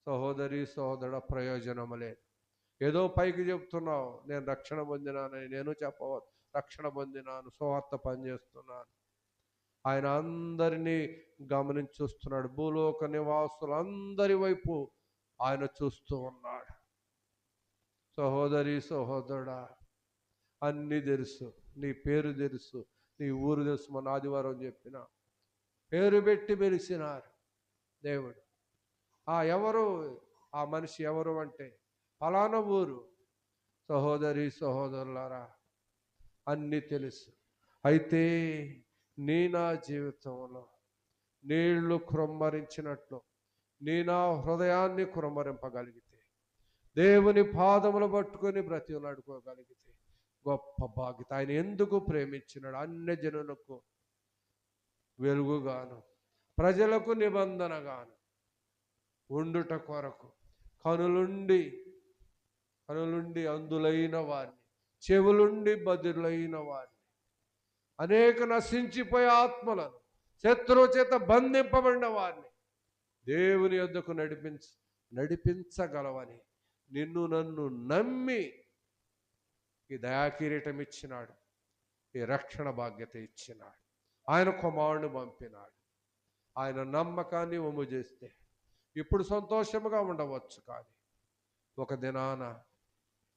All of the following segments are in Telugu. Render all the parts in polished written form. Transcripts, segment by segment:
సహోదరి సహోదరుడ, ప్రయోజనం లేదు. ఏదో పైకి చెప్తున్నావు, నేను రక్షణ పొందినానని. నేను చెప్పవచ్చు, రక్షణ పొందినాను, సువార్త పనిచేస్తున్నాను. ఆయన అందరినీ గమనించి చూస్తున్నాడు. భూలోక నివాసులందరి వైపు ఆయన చూస్తూ ఉన్నాడు. సహోదరి సహోదరుడా, అన్నీ తెలుసు, నీ పేరు తెలుసు, నీ ఊరు తెలుసు. మన ఆదివారం చెప్పిన పేరు పెట్టి పిలిచినారు దేవుడు. ఎవరు ఆ మనిషి ఎవరు అంటే, ఫలానా ఊరు. సహోదరి సహోదరులారా, అన్నీ తెలుసు. అయితే నా జీవితంలో నీళ్లు కుమ్మరించినట్లు నా హృదయాన్ని కుమ్మరింపగలిగితే, దేవుని పాదములు పట్టుకొని బ్రతిలాడుకోగలిగితే గొప్ప బాధ్యత. ఆయన ఎందుకు ప్రేమించినాడు? అన్య జనులకు వెలుగుగాను, ప్రజలకు నిబంధనగాను ఉండుట కొరకు కనులుండి అందులైన వారిని, చెవులుండి బదులైన వారిని, అనేక నశించిపోయే ఆత్మలను, శత్రువు చేత బంధింపబడిన వారిని దేవుని యొద్దకు నడిపించగలవని నిన్ను నన్ను నమ్మి ఈ దయాకిరీటం ఇచ్చినాడు, ఈ రక్షణ బాధ్యత ఇచ్చినాడు. ఆయన కుమారుని పంపినాడు. ఆయన నమ్మకాన్ని వమ్ము చేస్తే ఇప్పుడు సంతోషముగా ఉండవచ్చు, కానీ ఒక దినాన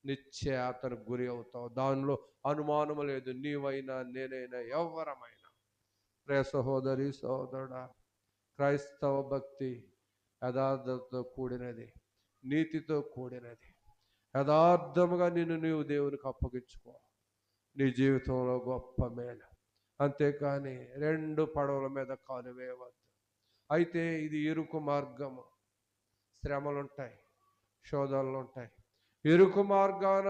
నిశ్చయాతకు గురి అవుతావు. దానిలో అనుమానము లేదు. నీవైనా నేనైనా ఎవరమైనా. ప్రియ సహోదరి సహోదరుడా, క్రైస్తవ భక్తి యథార్థతతో కూడినది, నీతితో కూడినది. యథార్థముగా నీవు దేవునికి అప్పగించుకో. నీ జీవితంలో గొప్ప మేలు. అంతేకాని రెండు పడవల మీద కాలు వేయవద్దు. అయితే ఇది ఇరుకు మార్గము. శ్రమలుంటాయి, శోధనలు ఉంటాయి. ఇరుకు మార్గాన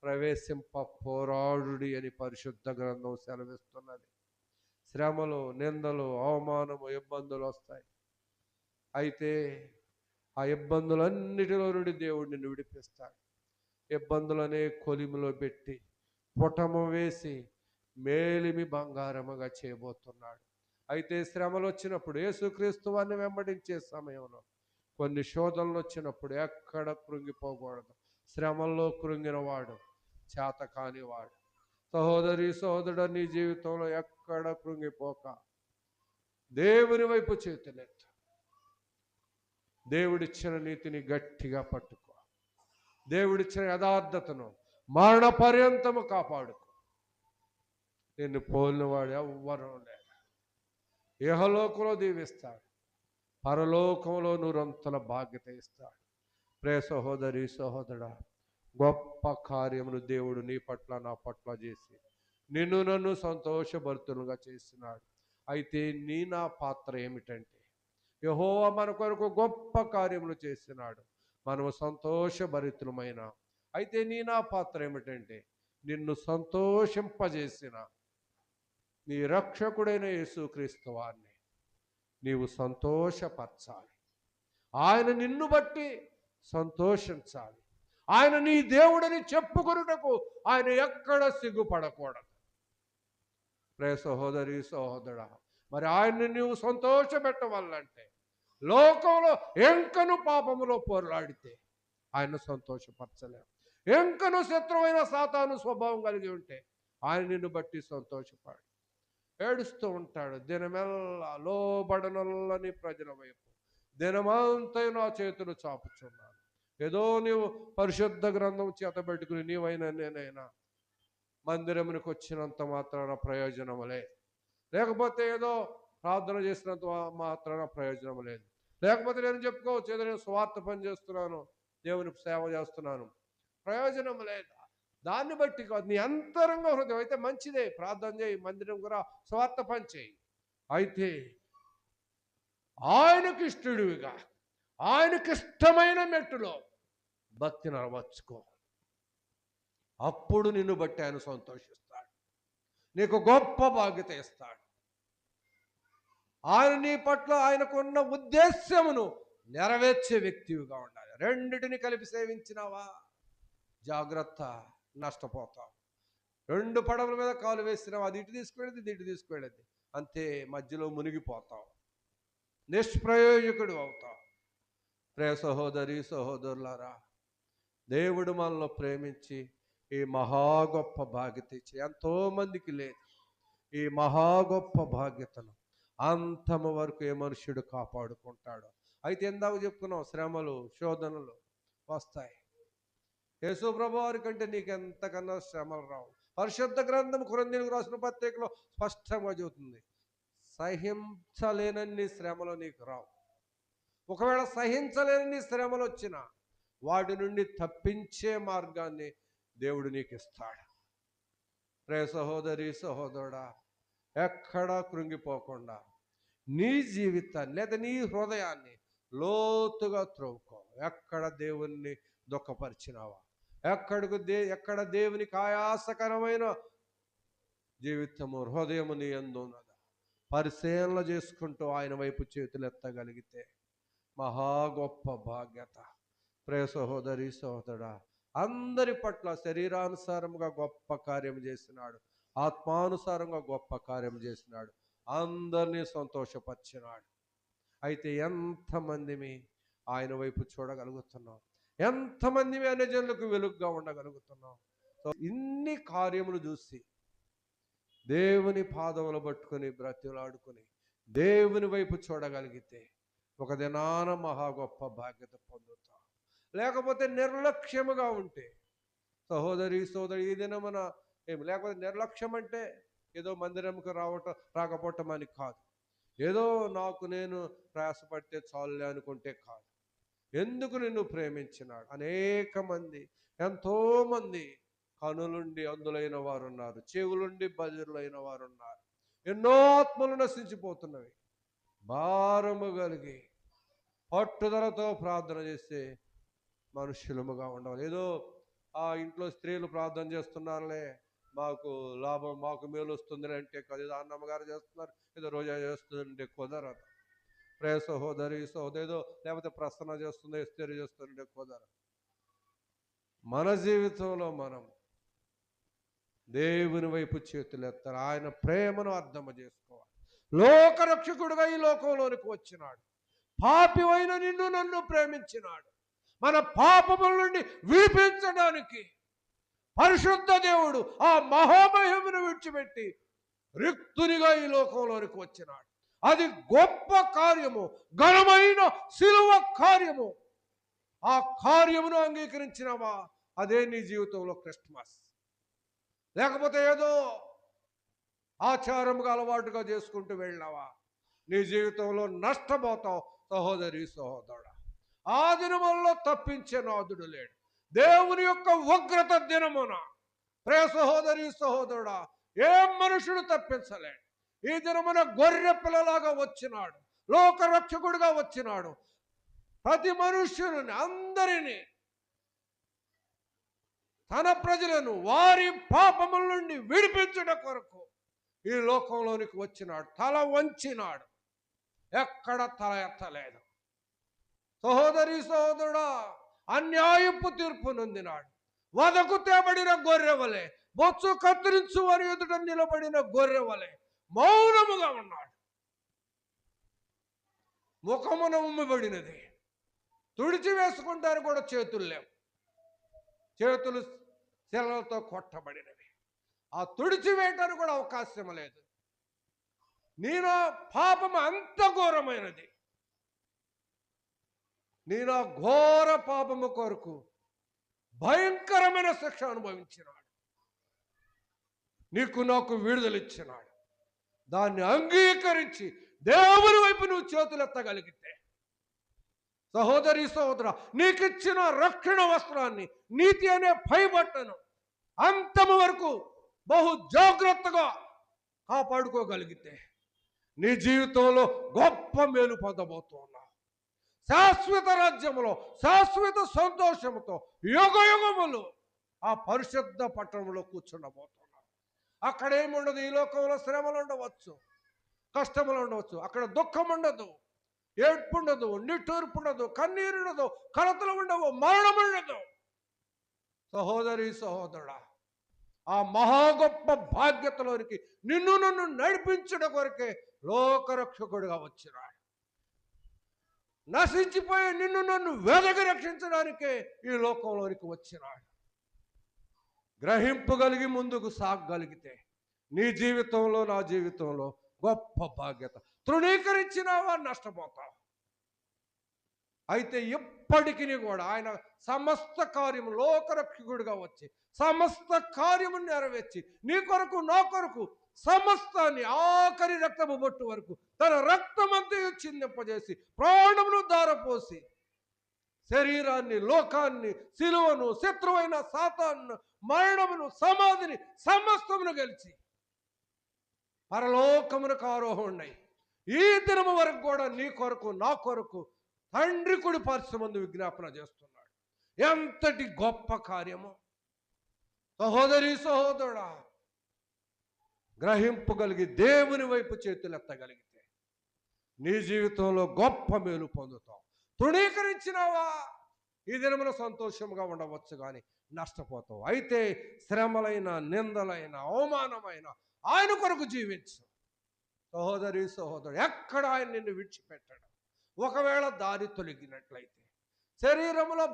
ప్రవేశింప పోరాడుడి అని పరిశుద్ధ గ్రంథం సెలవిస్తున్నది. శ్రమలు, నిందలు, అవమానము, ఇబ్బందులు వస్తాయి. అయితే ఆ ఇబ్బందులన్నిటిలో నుండి దేవుడు నిన్ను విడిపిస్తాడు. ఇబ్బందులనే కొలిమిలో పెట్టి పుటము వేసి మేలిమి బంగారముగా చేయబోతున్నాడు. అయితే శ్రమలు వచ్చినప్పుడు, యేసుక్రీస్తు వారిని వెంబడించే సమయంలో కొన్ని శోధనలు వచ్చినప్పుడు ఎక్కడ కృంగిపోకూడదు. శ్రమల్లో కృంగినవాడు చేత కానివాడు. సహోదరి సహోదరుడు, నీ జీవితంలో ఎక్కడ కృంగిపోక దేవుని వైపు చేతులెత్తు. దేవుడిచ్చిన నీతిని గట్టిగా పట్టుకో. దేవుడిచ్చిన యథార్థతను మరణ పర్యంతము కాపాడుకో. నిన్ను పోలినవాడు ఎవ్వరూ లేరు. ఇహలోకంలో దీవిస్తాడు, పరలోకంలో నూరంతల బాధ్యత ఇస్తాడు. ప్రియ సహోదరి సహోదరుడా, గొప్ప కార్యమును దేవుడు నీ పట్ల నా పట్ల చేసి నిన్ను నన్ను సంతోషభరితులుగా చేసినాడు. అయితే నా పాత్ర ఏమిటంటే, యెహోవా మన కొరకు గొప్ప కార్యములు చేసినాడు, మనము సంతోషభరితులమైన. అయితే నా పాత్ర ఏమిటంటే, నిన్ను సంతోషింపజేసిన నీ రక్షకుడైన యేసుక్రీస్తు వారిని నీవు సంతోషపరచాలి. ఆయన నిన్ను బట్టి సంతోషించాలి. ఆయన నీ దేవుడని చెప్పుకొనుటకు ఆయన ఎక్కడ సిగ్గుపడకూడదు. ప్రియ సహోదరి సహోదరుడా, మరి ఆయన్ని నీవు సంతోషపెట్టవాలంటే, లోకంలో ఎంకను పాపములో పోరాడితే ఆయన సంతోషపరచలేవు. ఎంకను శత్రువైన సాతాను స్వభావం కలిగి ఉంటే ఆయన నిన్ను బట్టి సంతోషపడు. ఏడుస్తూ ఉంటాడు, దినమెల్లా లోబడనల్లని ప్రజల వైపు దినమంతా నా చేతులు చాపుచున్నాను. ఏదో నీవు పరిశుద్ధ గ్రంథం చేతబెట్టుకుని నీవైనా నేనైనా మందిరమునికి వచ్చినంత మాత్రాన ప్రయోజనము లేదు. లేకపోతే ఏదో ప్రార్థన చేసినంత మాత్రాన ప్రయోజనం లేదు. లేకపోతే నేను చెప్పుకోవచ్చు, ఏదో నేను స్వార్థ పని చేస్తున్నాను, దేవునికి సేవ చేస్తున్నాను, ప్రయోజనం లేదా? దాన్ని బట్టి కాదు, నీ అంతరంగ హృదయం అయితే మంచిదే, ప్రార్థన చేయి, మందిరం కూడా స్వార్థ పని చేయి. అయితే ఆయనకి ఇష్టడుగా, ఆయనకి ఇష్టమైన మెట్టులో భక్తిని అలవర్చుకో. అప్పుడు నిన్ను బట్టి ఆయన సంతోషిస్తాడు, నీకు గొప్ప బాధ్యత ఇస్తాడు. ఆయన నీ పట్ల ఆయనకున్న ఉద్దేశ్యమును నెరవేర్చే వ్యక్తివిగా ఉండాలి. రెండిటిని కలిపి సేవించినావా, జాగ్రత్త, నష్టపోతావు. రెండు పడవల మీద కాలు వేసినావు, అది ఇటు తీసుకువెళ్ళేది, ఇది ఇటు తీసుకువెళ్ళేది, అంతే, మధ్యలో మునిగిపోతావు, నిష్ప్రయోజకుడు అవుతావు. ప్రియ సహోదరి సహోదరులారా, దేవుడు మనల్ని ప్రేమించి ఈ మహా గొప్ప బాధ్యత ఇచ్చి, ఎంతో మందికి లేదు ఈ మహా గొప్ప బాధ్యతను, అంతము వరకు ఏ మనుష్యుడు కాపాడుకుంటాడు. అయితే ఇందాక చెప్పుకున్నాం, శ్రమలు శోధనలు వస్తాయి. యేసు ప్రభు వారి కంటే నీకు ఎంతకన్నా శ్రమలు రావు. పరిశుద్ధ గ్రంథం కొరింథీయులకు రాసిన పత్రికలో స్పష్టంగా చెబుతుంది, సహించలేనన్ని శ్రమలు నీకు రావు. ఒకవేళ సహించలేని శ్రమలు వచ్చినా వాటి నుండి తప్పించే మార్గాన్ని దేవుడు నీకు ఇస్తాడు. ప్రియ సహోదరి సహోదరుడా, ఎక్కడా కృంగిపోకుండా నీ జీవితాన్ని లేదా నీ హృదయాన్ని లోతుగా త్రవ్వుకో. ఎక్కడ దేవుణ్ణి దుఃఖపరిచినావా, ఎక్కడ దేవునికి ఆయాసకరమైన జీవితము హృదయము నీ యందు ఉన్నదా, పరిశీలన చేసుకుంటూ ఆయన వైపు చేతులు ఎత్తగలిగితే మహా గొప్ప బాధ్యత. ప్రియ సహోదరి సహోదరుడా, అందరి పట్ల శరీరానుసారంగా గొప్ప కార్యం చేసినాడు, ఆత్మానుసారంగా గొప్ప కార్యం చేసినాడు, అందరినీ సంతోషపరిచినాడు. అయితే ఎంతమందిమి ఆయన వైపు చూడగలుగుతున్నాం? ఎంతమందిమి అనే జనులకు వెలుగుగా ఉండగలుగుతున్నాం? సో ఇన్ని కార్యములు చూసి దేవుని పాదములు పట్టుకొని బ్రతిలాడుకొని దేవుని వైపు చూడగలిగితే ఒక దినాన మహా గొప్ప బాధ్యత పొందుతాం. లేకపోతే నిర్లక్ష్యముగా ఉంటే, సహోదరి సోదరి, ఈ దినమున లేకపోతే నిర్లక్ష్యం అంటే ఏదో మందిరంకి రాకపోవటం అని కాదు, ఏదో నాకు నేను ప్రయాసపడితే చాలులే అనుకుంటే కాదు. ఎందుకు నిన్ను ప్రేమించినాడు. అనేక మంది, ఎంతోమంది కనులుండి అందులైన వారు ఉన్నారు, చెవులుండి బదిరులైన వారు ఉన్నారు. ఎన్నో ఆత్మలు నశించిపోతున్నవి. భారము కలిగి పట్టుదలతో ప్రార్థన చేస్తే మనుష్యులముగా ఉండాలి. ఏదో ఆ ఇంట్లో స్త్రీలు ప్రార్థన చేస్తున్నారులే, మాకు లాభం, మాకు మేలు వస్తుంది అంటే కాదు. ఏదో అన్నమ్మగారు చేస్తున్నారు, ఏదో రోజా చేస్తుందంటే కుదరదు. ప్రియ సహోదరి సహోదరు, ఏదో లేకపోతే ప్రసన్న చేస్తుందో ఎస్తేరు చేస్తుంటే కుదరదు. మన జీవితంలో మనం దేవుని వైపు చేతులు ఎత్తాలి, ఆయన ప్రేమను అర్థం చేసుకోవాలి. లోకరక్షకుడుగా ఈ లోకంలోనికి వచ్చినాడు, పాపివైన నిన్ను నన్ను ప్రేమించినాడు. మన పాపముల నుండి విడిపించడానికి పరిశుద్ధ దేవుడు ఆ మహామహిమను విడిచిపెట్టి రిక్తునిగా ఈ లోకంలోనికి వచ్చినాడు. అది గొప్ప కార్యము, ఘనమైన శిలువ కార్యము. ఆ కార్యమును అంగీకరించినవా, అదే నీ జీవితంలో క్రిస్మస్. లేకపోతే ఏదో ఆచారముగా అలవాటుగా చేసుకుంటూ వెళ్ళినావా, నీ జీవితంలో నష్టపోతావు. సహోదరి సహోదరుడా, ఆ దినములలో తప్పించే నాదుడు లేడు. దేవుని యొక్క ఉగ్రత దినమున ప్రియ సహోదరి సహోదరుడా, ఏ మనుషుడు తప్పించలేడు. ఈ దినమున గొర్రె పిల్లలాగా వచ్చినాడు, లోకరక్షకుడిగా వచ్చినాడు. ప్రతి మనుష్యుని, అందరినీ, తన ప్రజలను వారి పాపముల నుండి విడిపించుట కొరకు ఈ లోకంలోనికి వచ్చినాడు. తల వంచినాడు, ఎక్కడ తల ఎత్తలేదు. సహోదరి సహోదరుడా, అన్యాయపు తీర్పు నొందినాడు. వదకు తేబడిన గొర్రెవలే, బొచ్చు కత్తిరించు వారి ఎదుట నిలబడిన గొర్రెవలే మౌనముగా ఉన్నాడు. ముఖమున ఉమ్మిబడినది, తుడిచి వేసుకుంటారు కూడా చేతులు లేవు, చేతులు శిలలతో కొట్టబడినవి. ఆ తుడిచి వేయటానికి కూడా అవకాశం లేదు. నేను పాపం అంత ఘోరమైనది. నేను ఘోర పాపము కొరకు భయంకరమైన శిక్ష అనుభవించినాడు. నీకు నాకు విడుదలిచ్చినాడు. దాన్ని అంగీకరించి దేవుని వైపు నువ్వు చేతులెత్తగలిగితే, సహోదరి సహోదర, నీకిచ్చిన రక్షణ వస్త్రాన్ని, నీతి అనే పైబట్టను అంతము వరకు బహు జాగ్రత్తగా కాపాడుకోగలిగితే నీ జీవితంలో గొప్ప మేలు పొందబోతున్నావు. శాశ్వత రాజ్యములో శాశ్వత సంతోషముతో యుగ యుగములు ఆ పరిశుద్ధ పట్టణంలో కూర్చుండబోతున్నావు. అక్కడేముండదు. ఈ లోకంలో శ్రమలు ఉండవచ్చు, కష్టములు ఉండవచ్చు. అక్కడ దుఃఖం ఉండదు, ఏడ్పు ఉండదు, నిట్టూర్పు ఉండదు, కన్నీరు ఉండదు, కలతలు ఉండవు, మరణం ఉండదు. సహోదరి సహోదరుడా, ఆ మహా గొప్ప బాధ్యతలోనికి నిన్ను నన్ను నడిపించడం కొరకే లోకరక్షకుడిగా వచ్చినాడు. నశించిపోయే నిన్ను నన్ను వెదకి రక్షించడానికే ఈ లోకంలోనికి వచ్చినాడు. గ్రహింపగలిగి ముందుకు సాగగలిగితే నీ జీవితంలో నా జీవితంలో గొప్ప బాధ్యత. తృణీకరించినావా నష్టపోతావు. అయితే ఎప్పటికీ కూడా ఆయన సమస్త కార్యము లోకరక్షకుడిగా వచ్చి సమస్త కార్యము నెరవేర్చి నీ కొరకు నా కొరకు సమస్తాన్ని ఆఖరి రక్తము బొట్టు వరకు తన రక్తమంతయు చిందింపజేసి ప్రాణమును దారపోసి శరీరాన్ని, లోకాన్ని, శిలువను, శత్రువైన సాతాను, మరణమును, సమాధిని సమస్తమును గెలిచి పరలోకమునకు ఆరోహణై ఈ దినము వరకు కూడా నీ కొరకు నా కొరకు తండ్రి కుడి పార్శ్వమందు విజ్ఞాపన చేస్తున్నాడు. ఎంతటి గొప్ప కార్యము! సహోదరి సహోదరుడా, గ్రహింపగలిగి దేవుని వైపు చేతులెత్తగలిగితే నీ జీవితంలో గొప్ప మేలు పొందుతావు. తృణీకరించినావా ఈ దినమున సంతోషంగా ఉండవచ్చు కానీ నష్టపోతావు. అయితే శ్రమలైన, నిందలైన, అవమానమైన ఆయన కొరకు జీవించు. సహోదరి సహోదరుడు, ఎక్కడ ఆయన నిన్ను విడిచిపెట్టాడు. ఒకవేళ దారి తొలగినట్లయితే, శరీరంలో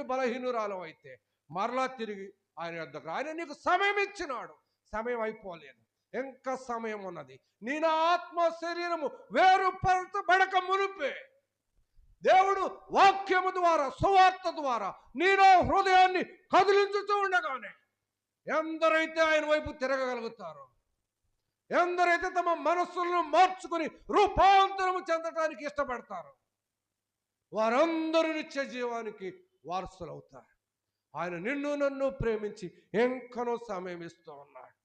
బలహీనురాలు అయితే మరలా తిరిగి ఆయన యొద్దకు. ఆయన నీకు సమయం ఇచ్చినాడు. సమయం అయిపోలేదు, ఇంకా సమయం ఉన్నది. నీ నా ఆత్మ శరీరము వేరుపరచబడక మునిపే దేవుడు వాక్యము ద్వారా, సువార్త ద్వారా నీ నా హృదయాన్ని కదిలించుతూ ఉండగానే ఎందరైతే ఆయన వైపు తిరగగలుగుతారో, ఎందరైతే తమ మనస్సులను మార్చుకుని రూపాంతరము చెందటానికి ఇష్టపడతారో వారందరూ నిత్య జీవానికి వారసులవుతారు. ఆయన నిన్ను నన్ను ప్రేమించి ఎంకనో సమయం ఇస్తూ ఉన్నాడు.